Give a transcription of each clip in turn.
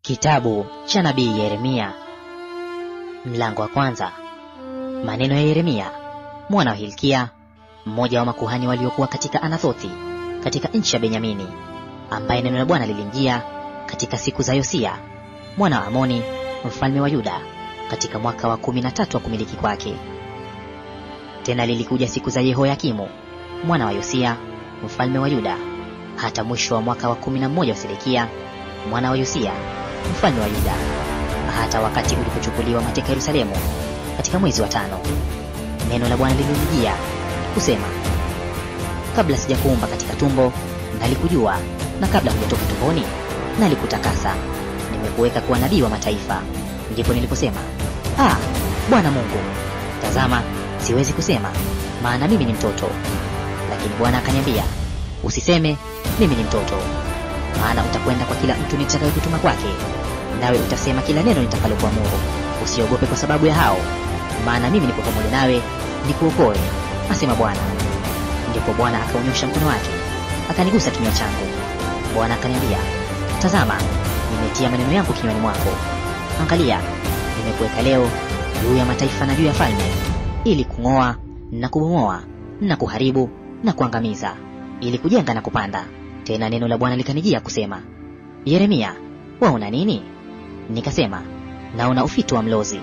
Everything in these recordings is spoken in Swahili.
Kitabu cha nabii Yeremia, mlango wa kwanza. Maneno ya Yeremia mwana wa Hilkia, mmoja wa makuhani waliokuwa katika Anathothi katika nchi ya Benyamini, ambaye neno la Bwana lilimjia katika siku za Yosia mwana wa Amoni mfalme wa Yuda, katika mwaka wa 13 wa kumiliki kwake. Tena lilikuja siku za Yehoyakimu mwana wa Yosia mfalme wa Yuda, hata mwisho wa mwaka wa 11 wa Sedekia mwana wa Yosia mfalme wa Yuda, hata wakati ulipochukuliwa mateka Yerusalemu katika mwezi wa 5. Neno la Bwana lilinijia kusema, kabla sijakuumba katika tumbo nalikujua, na kabla hujatoka tumboni nalikutakasa, nimekuweka kuwa nabii wa mataifa. Ndipo niliposema, Bwana Mungu, tazama, siwezi kusema, maana mimi ni mtoto. Lakini Bwana akaniambia, usiseme mimi ni mtoto, maana utakwenda kwa kila mtu nitakayekutuma kwake, nawe utasema kila neno nitakalokuamuru. Usiogope kwa sababu ya hao, maana mimi nipo pamoja nawe nikuokoe, asema Bwana. Ndipo Bwana akaunyosha mkono wake akanigusa kinywa changu. Bwana akaniambia, tazama, nimetia maneno yangu kinywani mwako. Angalia, nimekuweka leo juu ya mataifa na juu ya falme, ili kung'oa na kubomoa na kuharibu na kuangamiza, ili kujenga na kupanda. Tena neno la Bwana likanijia kusema, Yeremia, waona nini? Nikasema, naona ufito wa mlozi.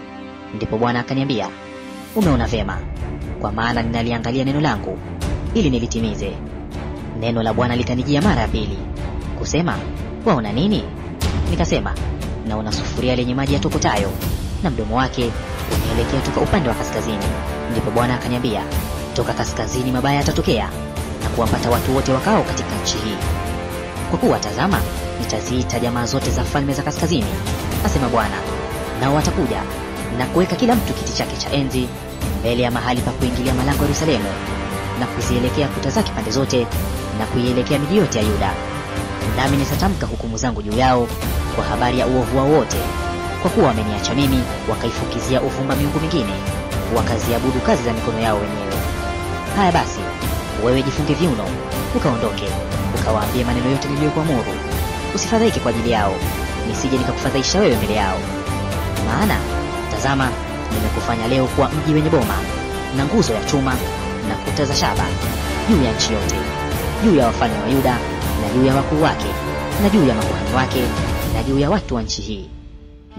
Ndipo Bwana akaniambia, umeona vema, kwa maana ninaliangalia neno langu ili nilitimize. Neno la Bwana likanijia mara ya pili kusema, waona nini? Nikasema, naona sufuria lenye maji yatokotayo, na mdomo wake unaelekea toka upande wa kaskazini. Ndipo Bwana akaniambia, toka kaskazini mabaya yatatokea na kuwapata watu wote wakao katika nchi hii. Kwa kuwa tazama, nitaziita jamaa zote za falme za kaskazini, asema Bwana, nao watakuja na kuweka kila mtu kiti chake cha enzi mbele ya mahali pa kuingilia malango ya Yerusalemu, na kuzielekea kuta zake pande zote, na kuielekea miji yote ya Yuda. Nami nitatamka hukumu zangu juu yao kwa habari ya uovu wao wote, kwa kuwa wameniacha mimi, wakaifukizia uvumba miungu mingine, wakaziabudu kazi za mikono yao wenyewe. Haya basi, wewe jifunge viuno, ukaondoke, ukawaambie maneno yote niliyokuamuru. Usifadhaike kwa ajili yao, nisije nikakufadhaisha wewe mbele yao. Maana tazama, nimekufanya leo kuwa mji wenye boma na nguzo ya chuma na kuta za shaba juu ya nchi yote, juu ya wafalme wa Yuda na juu ya wakuu wake na juu ya makuhani wake na juu ya watu wa nchi hii.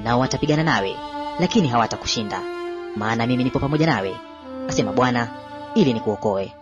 Nao watapigana nawe, lakini hawatakushinda, maana mimi nipo pamoja nawe, asema Bwana, ili nikuokoe.